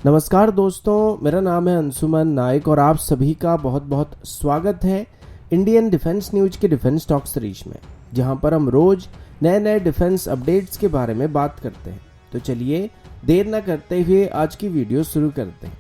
नमस्कार दोस्तों, मेरा नाम है अंशुमन नायक और आप सभी का बहुत बहुत स्वागत है इंडियन डिफेंस न्यूज के डिफेंस टॉक सीरीज में, जहां पर हम रोज नए नए डिफेंस अपडेट्स के बारे में बात करते हैं। तो चलिए देर न करते हुए आज की वीडियो शुरू करते हैं।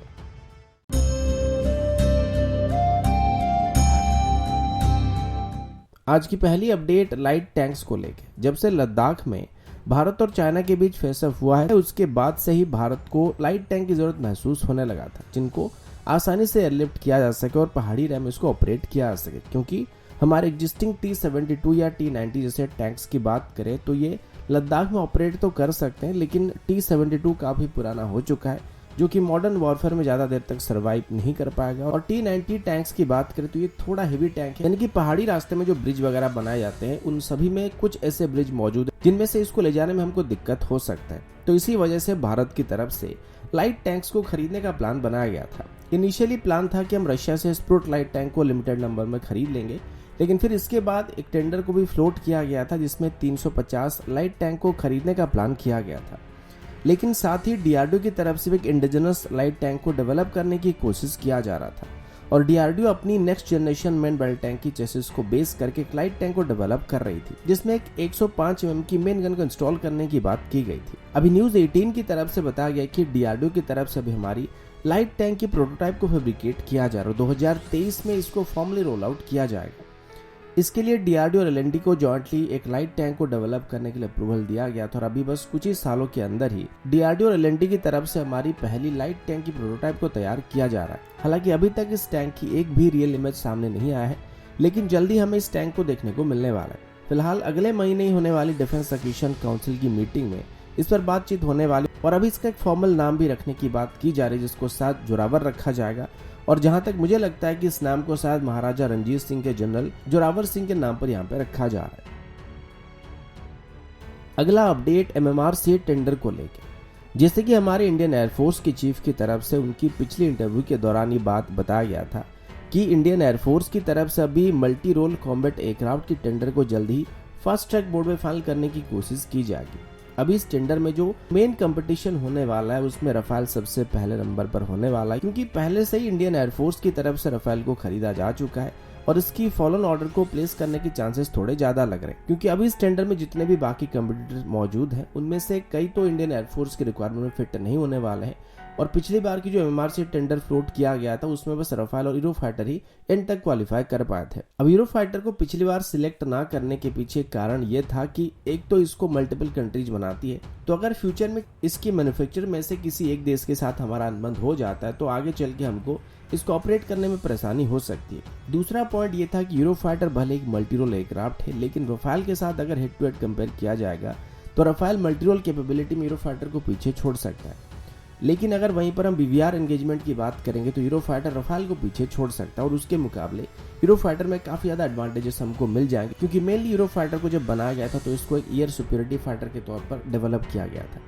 आज की पहली अपडेट लाइट टैंक्स को लेकर। जब से लद्दाख में भारत और चाइना के बीच फेसअप हुआ है, उसके बाद से ही भारत को लाइट टैंक की जरूरत महसूस होने लगा था, जिनको आसानी से एयरलिफ्ट किया जा सके और पहाड़ी रैम इसको ऑपरेट किया जा सके। क्योंकि हमारे एग्जिस्टिंग T-72 या T-90 जैसे टैंक्स की बात करें तो ये लद्दाख में ऑपरेट तो कर सकते हैं, लेकिन T-72 काफी पुराना हो चुका है, जो कि मॉडर्न वॉरफेयर में ज्यादा देर तक सर्वाइव नहीं कर पाएगा। और T-90 टैंक्स की बात करें तो ये थोड़ा हेवी टैंक है, यानी कि पहाड़ी रास्ते में जो ब्रिज वगैरह बनाए जाते हैं उन सभी में कुछ ऐसे ब्रिज मौजूद है जिनमें से इसको ले जाने में हमको दिक्कत हो सकता है। तो इसी वजह से भारत की तरफ से लाइट टैंक्स को खरीदने का प्लान बनाया गया था। इनिशियली प्लान था कि हम रशिया से स्प्रूट लाइट टैंक को लिमिटेड नंबर में खरीद लेंगे, लेकिन फिर इसके बाद एक टेंडर को भी फ्लोट किया गया था जिसमें 350 लाइट टैंक को खरीदने का प्लान किया गया था। लेकिन साथ ही डीआरडीओ की तरफ से एक इंडिजिनस लाइट टैंक को डेवलप करने की कोशिश किया जा रहा था और डीआरडीओ अपनी next generation main battle tank की चेसिस को बेस करके एक लाइट टैंक को डेवलप कर रही थी, जिसमें एक 105 mm की मेन गन को इंस्टॉल करने की बात की गई थी। अभी न्यूज 18 की तरफ से बताया गया कि डीआरडीओ की तरफ से अभी हमारी लाइट टैंक की प्रोटोटाइप को फैब्रिकेट किया जा रहा है। 2023 में इसको फॉर्मली रोल आउट किया जाएगा। इसके लिए डीआरडीओ और एलएनडी को जॉइंटली एक लाइट टैंक को डेवलप करने के लिए अप्रूवल दिया गया था और अभी बस कुछ ही सालों के अंदर ही डीआरडीओ और एलएनडी की तरफ से हमारी पहली लाइट टैंक की प्रोटोटाइप को तैयार किया जा रहा है। हालांकि अभी तक इस टैंक की एक भी रियल इमेज सामने नहीं आया है, लेकिन जल्दी हमें इस टैंक को देखने को मिलने वाला है। फिलहाल अगले महीने ही होने वाली डिफेंस एक्विजिशन काउंसिल की मीटिंग में इस पर बातचीत होने वाली और अभी इसका एक फॉर्मल नाम भी रखने की बात की जा रही है, जिसको शायद जोरावर रखा जाएगा। और जहां तक मुझे लगता है कि इस नाम को शायद महाराजा रणजीत सिंह के जनरल जोरावर सिंह के नाम पर यहाँ पे रखा जा रहा है। अगला अपडेट MMRCA टेंडर को लेकर। जैसे कि हमारे इंडियन एयरफोर्स के चीफ की तरफ से उनकी पिछली इंटरव्यू के दौरान ये बात बताया गया था कि इंडियन एयरफोर्स की तरफ से अभी मल्टी रोल कॉम्बैट एयरक्राफ्ट की टेंडर को जल्द ही फास्ट ट्रैक बोर्ड में फाइल करने की कोशिश की जाएगी। अभी इस टेंडर में जो मेन कंपटीशन होने वाला है उसमें रफाल सबसे पहले नंबर पर होने वाला है, क्योंकि पहले से ही इंडियन एयरफोर्स की तरफ से रफाल को खरीदा जा चुका है और इसकी फॉलोन ऑर्डर को प्लेस करने के चांसेस थोड़े ज्यादा लग रहे हैं। क्योंकि अभी इस टेंडर में जितने भी बाकी कंपटीटर मौजूद हैं उनमें से कई तो इंडियन एयरफोर्स की रिक्वायरमेंट में फिट नहीं होने वाले हैं और पिछली बार की जो MMRCA टेंडर फ्लोट किया गया था उसमें बस रफाल और यूरोफाइटर ही एंड तक क्वालिफाई कर पाए थे। अब यूरोफाइटर को पिछली बार सिलेक्ट ना करने के पीछे कारण ये था कि एक तो इसको मल्टीपल कंट्रीज बनाती है, तो अगर फ्यूचर में इसकी मैन्युफैक्चर में से किसी एक देश के साथ हमारा अनुबंध हो जाता है तो आगे चल के हमको इसको ऑपरेट करने में परेशानी हो सकती है। दूसरा पॉइंट ये था कि यूरोफाइटर भले एक मल्टी रोल एयरक्राफ्ट है, लेकिन रफाल के साथ अगर हेड टू हेड कंपेयर किया जाएगा तो रफाल मल्टी रोल कैपेबिलिटी में यूरोफाइटर को पीछे छोड़ सकता है। लेकिन अगर वहीं पर हम BVR एंगेजमेंट की बात करेंगे तो यूरोफाइटर रफाल को पीछे छोड़ सकता है और उसके मुकाबले यूरोफाइटर में काफी ज्यादा एडवांटेजेस हमको मिल जाएंगे, क्योंकि मेनली यूरोफाइटर को जब बनाया गया था तो इसको एक एयर सुपीरियरिटी फाइटर के तौर पर डेवलप किया गया था।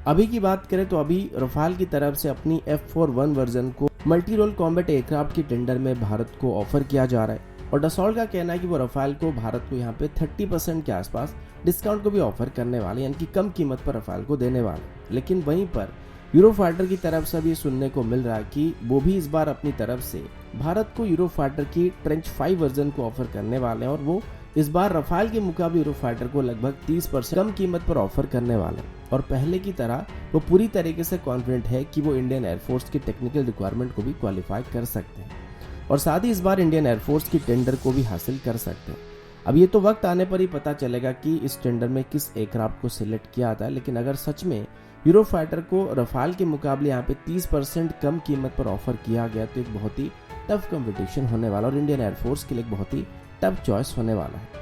अभी की बात करें तो अभी रफाल की तरफ से अपनी F41 वर्जन को मल्टी रोल कॉम्बैट एयरक्राफ्ट की टेंडर में भारत को ऑफर किया जा रहा है और डसॉल्ट का कहना है कि वो रफाल को भारत को यहाँ पे 30% के आसपास डिस्काउंट को भी ऑफर करने वाले, यानी कि कम कीमत पर रफाल को देने वाले। लेकिन वहीं पर यूरोफाइटर की तरफ से भी सुनने को मिल रहा है कि वो भी इस बार अपनी तरफ से भारत को यूरोफाइटर की ट्रेंच 5 वर्जन को ऑफर करने वाले हैं और वो इस बार रफाल के मुकाबले यूरोफाइटर को लगभग 30% कम कीमत पर ऑफर करने वाले हैं। और पहले की तरह वो पूरी तरीके से कॉन्फिडेंट है कि वो इंडियन एयरफोर्स की टेक्निकल रिक्वायरमेंट को भी क्वालिफाई कर सकते हैं और साथ ही इस बार इंडियन एयरफोर्स की टेंडर को भी हासिल कर सकते हैं। अब ये तो वक्त आने पर ही पता चलेगा कि इस टेंडर में किस एयरक्राफ्ट को सिलेक्ट किया जाता है, लेकिन अगर सच में यूरोफाइटर को रफाल के मुकाबले यहाँ पे 30% कम कीमत पर ऑफर किया गया तो एक बहुत ही टफ कंपटीशन होने वाला और इंडियन एयरफोर्स के लिए एक बहुत ही टफ चॉइस होने वाला है।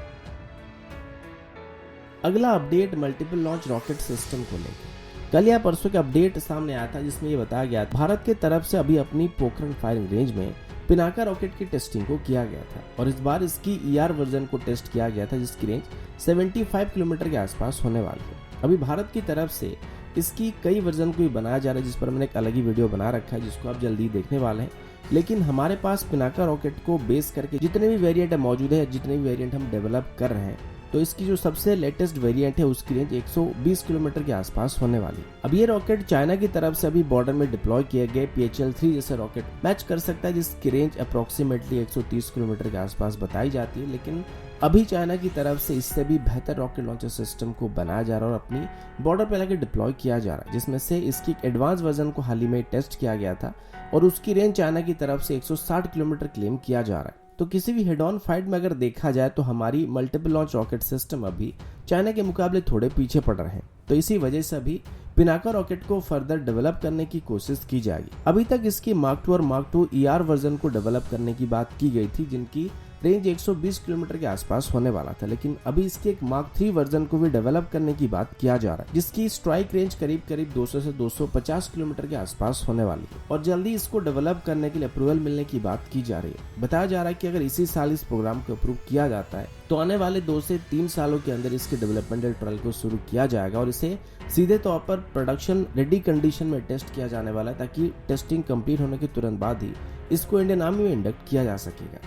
अगला update multiple launch rocket system को लेकर। कल या परसों का अपडेट सामने आया था जिसमें ये बताया गया था भारत की तरफ से अभी अपनी पोखरण फायरिंग रेंज में पिनाका रॉकेट की टेस्टिंग को किया गया था और इस बार इसकी ER वर्जन को टेस्ट किया गया था जिसकी रेंज 75 किलोमीटर के आसपास होने वाली है। अभी भारत की तरफ से इसकी कई वर्जन को भी बनाया जा रहा है, जिस पर मैंने एक अलग ही वीडियो बना रखा है जिसको आप जल्दी देखने वाले हैं। लेकिन हमारे पास पिनाका रॉकेट को बेस करके जितने भी वेरिएंट मौजूद है, जितने भी वेरिएंट हम डेवलप कर रहे हैं तो इसकी जो सबसे लेटेस्ट वेरिएंट है उसकी रेंज 120 किलोमीटर के आसपास होने वाली। अब ये रॉकेट चाइना की तरफ से अभी बॉर्डर में डिप्लॉय किए गए PHL-3 जैसे रॉकेट मैच कर सकता है, जिसकी रेंज अप्रोक्सीमेटली 130 किलोमीटर के आसपास बताई जाती है। लेकिन अभी चाइना की तरफ से इससे भी बेहतर रॉकेट लॉन्चर सिस्टम को बनाया जा रहा है और अपनी बॉर्डर पर लगे डिप्लॉय किया जा रहा है, जिसमें से इसकी एडवांस वर्जन को हाल ही में टेस्ट किया गया था और उसकी रेंज चाइना की तरफ से 160 किलोमीटर क्लेम किया जा रहा है। तो किसी भी हेड ऑन फाइट में अगर देखा जाए तो हमारी मल्टीपल लॉन्च रॉकेट सिस्टम अभी चाइना के मुकाबले थोड़े पीछे पड़ रहे हैं। तो इसी वजह से अभी पिनाका रॉकेट को फर्दर डेवलप करने की कोशिश की जाएगी। अभी तक इसकी मार्क 2 और मार्क 2 ER वर्जन को डेवलप करने की बात की गई थी, जिनकी रेंज 120 किलोमीटर के आसपास होने वाला था। लेकिन अभी इसके एक मार्क 3 वर्जन को भी डेवलप करने की बात किया जा रहा है, जिसकी स्ट्राइक रेंज करीब 200 से 250 किलोमीटर के आसपास होने वाली है और जल्दी इसको डेवलप करने के लिए अप्रूवल मिलने की बात की जा रही है। बताया जा रहा है कि अगर इसी साल इस प्रोग्राम को अप्रूव किया जाता है तो आने वाले 2 से 3 सालों के अंदर इसके डेवलपमेंटल ट्रायल को शुरू किया जाएगा और इसे सीधे तौर पर प्रोडक्शन रेडी कंडीशन में टेस्ट किया जाने वाला है, ताकि टेस्टिंग कंप्लीट होने के तुरंत बाद ही इसको इंडियन आर्मी में इंडक्ट किया जा सकेगा।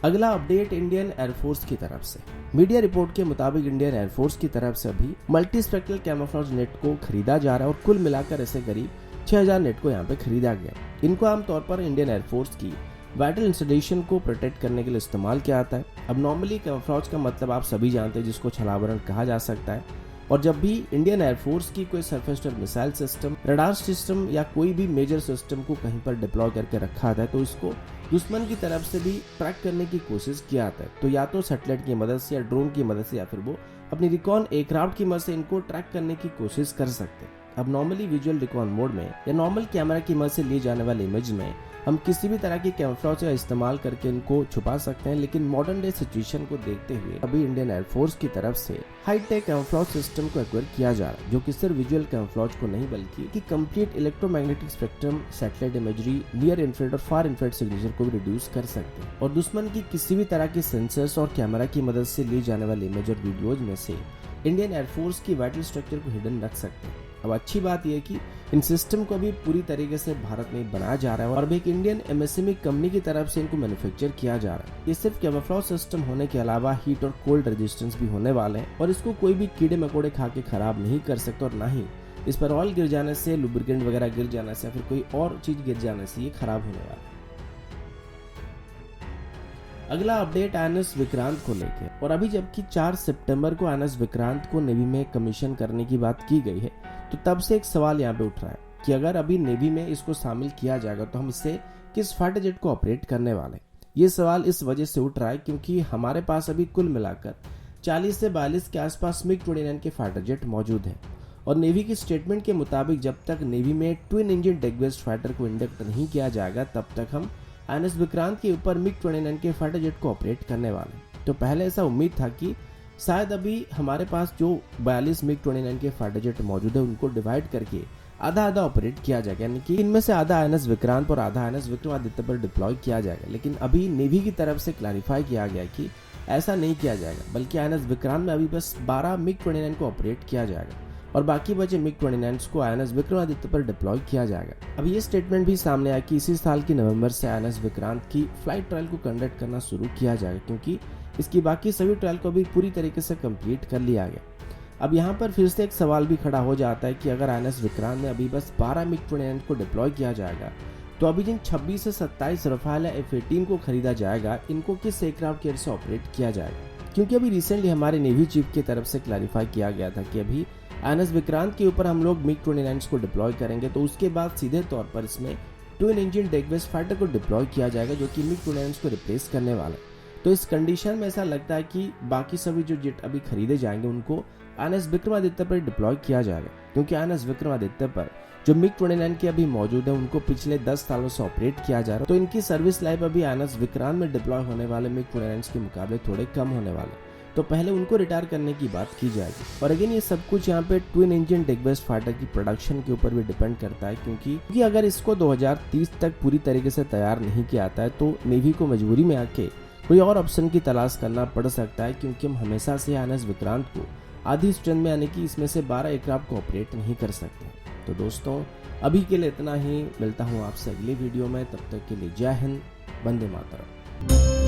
अगला अपडेट इंडियन एयरफोर्स की तरफ से। मीडिया रिपोर्ट के मुताबिक इंडियन एयरफोर्स की तरफ से अभी मल्टी स्पेक्ट्रल कैमोफ्लेज नेट को खरीदा जा रहा है और कुल मिलाकर ऐसे करीब 6000 नेट को यहाँ पे खरीदा गया। इनको आमतौर पर इंडियन एयरफोर्स की वाइटल इंस्टॉलेशन को प्रोटेक्ट करने के लिए इस्तेमाल किया जाता है। अब नॉर्मली कैमोफ्लेज का मतलब आप सभी जानते हैं, जिसको छलावरण कहा जा सकता है। और जब भी इंडियन एयरफोर्स की कोई surface to missile system, radar system या कोई भी मेजर सिस्टम को कहीं पर डिप्लॉय करके रखा जाता है तो इसको दुश्मन की तरफ से भी ट्रैक करने की कोशिश किया जाता है। तो या तो सैटेलाइट की मदद से या ड्रोन की मदद से या फिर वो अपनी रिकॉन एयरक्राफ्ट की मदद से इनको ट्रैक करने की कोशिश कर सकते हैं। अब नॉर्मली विजुअल रिकॉन मोड में या नॉर्मल कैमरा की मदद से लिए जाने वाले इमेज में हम किसी भी तरह की कैमोफ्लेज का इस्तेमाल करके इनको छुपा सकते हैं, लेकिन मॉडर्न डे सिचुएशन को देखते हुए अभी इंडियन एयरफोर्स की तरफ से हाईटेक कैमोफ्लेज सिस्टम को एक्वायर किया जा रहा है, जो कि सिर्फ विजुअल कैमोफ्लेज को नहीं बल्कि complete electromagnetic spectrum, satellite imagery, near infrared और फार इंफ्रारेड सिग्नेचर को भी रिड्यूस कर सकते हैं और दुश्मन की किसी भी तरह के सेंसर्स और कैमरा की मदद से ली जाने वाले इमेज और वीडियोज में से इंडियन एयरफोर्स की वाइटल स्ट्रक्चर को हिडन रख सकते हैं। अब अच्छी बात यह है कि इन सिस्टम को भी पूरी तरीके से भारत में बनाया जा रहा है और अब एक इंडियन MSME कंपनी की तरफ से इनको मैन्युफैक्चर किया जा रहा है। ये सिर्फ कैमोफ्लेज सिस्टम होने के अलावा हीट और कोल्ड रेजिस्टेंस भी होने वाले हैं और इसको कोई भी कीड़े मकोड़े खा के खराब नहीं कर सकते और ना ही इस पर ऑयल गिर जाने से, लुब्रिकेंट वगैरह गिर जाने से या फिर कोई और चीज गिर जाने से ये खराब होने वाला है। अगला अपडेट INS विक्रांत को लेके और अभी जबकि 4 सितंबर को INS विक्रांत को नेवी में कमीशन करने की बात की गई है, तो तब से एक सवाल यहाँ पे उठ रहा है कि अगर अभी नेवी में इसको शामिल किया जाएगा तो हम इससे किस फाइटर जेट को ऑपरेट करने वाले। ये सवाल इस वजह से उठ रहा है क्योंकि हमारे पास अभी कुल मिलाकर 40 से 42 के आसपास MiG-29 के फाइटर जेट मौजूद हैं और नेवी की स्टेटमेंट के मुताबिक जब तक नेवी में twin engine deck based fighter को इंडक्ट नहीं किया जाएगा तब तक हम INS विक्रांत के ऊपर MiG-29 के फाइटर जेट को ऑपरेट करने वाले। तो पहले ऐसा उम्मीद था कि शायद अभी हमारे पास जो 42 MiG-29 के फाइटर जेट मौजूद है उनको डिवाइड करके आधा आधा ऑपरेट किया जाएगा, यानी कि इनमें से आधा INS विक्रांत पर आधा INS विक्रमादित्य पर डिप्लॉय किया जाएगा। लेकिन अभी नेवी की तरफ से क्लैरिफाई किया गया कि ऐसा नहीं किया जाएगा, बल्कि INS विक्रांत में अभी बस 12 MiG-29 को ऑपरेट किया जाएगा और बाकी बचे MiG-29 को INS विक्रमादित्य पर डिप्लॉय किया जाएगा। अब ये स्टेटमेंट भी सामने आया कि इसी साल की नवंबर से INS विक्रांत की फ्लाइट ट्रायल को कंडक्ट करना शुरू किया जाएगा, क्योंकि इसकी बाकी सभी ट्रायल को भी पूरी तरीके से कंप्लीट कर लिया गया। अब यहाँ पर फिर से एक सवाल भी खड़ा हो जाता है कि अगर INS विक्रांत में अभी बस 12 MiG-29 को डिप्लॉय किया जाएगा तो अभी जिन 26 से 27 रफाल या F-18 को खरीदा जाएगा इनको किस एयरक्राफ्ट कैरियर से ऑपरेट किया जाएगा। क्योंकि अभी रिसेंटली हमारे नेवी चीफ की तरफ से क्लैरिफाई किया गया था कि अभी INS विक्रांत के ऊपर हम लोग MiG-29 को डिप्लॉय करेंगे तो उसके बाद सीधे तौर पर इसमें twin engine deck based fighter को डिप्लॉय किया जाएगा, जो कि MiG-29 को रिप्लेस करने वाला है। तो इस कंडीशन में ऐसा लगता है कि बाकी सभी जो जेट अभी खरीदे जाएंगे उनको INS विक्रमादित्य पर डिप्लॉय किया जाएगा, क्योंकि INS विक्रमादित्य पर जो MiG-29 के अभी मौजूद है उनको पिछले 10 सालों से ऑपरेट किया जा रहा है। तो इनकी सर्विस लाइफ अभी INS विक्रांत में डिप्लॉय होने वाले MiG-29 के मुकाबले थोड़े कम होने वाले, तो पहले उनको रिटायर करने की बात की जाएगी। और अगेन ये सब कुछ यहाँ पे twin engine deck based fighter की प्रोडक्शन के ऊपर भी डिपेंड करता है, क्योंकि अगर इसको 2030 तक पूरी तरीके से तैयार नहीं किया जाता है तो नेवी को मजबूरी में आके कोई और ऑप्शन की तलाश करना पड़ सकता है, क्योंकि हम हमेशा से INS विक्रांत को आधी स्ट्रेंथ में, यानी कि इसमें से 12 एयरक्राफ्ट को ऑपरेट नहीं कर सकते। तो दोस्तों अभी के लिए इतना ही, मिलता हूँ आपसे अगली वीडियो में, तब तक के लिए जय हिंद, वंदे मातरम।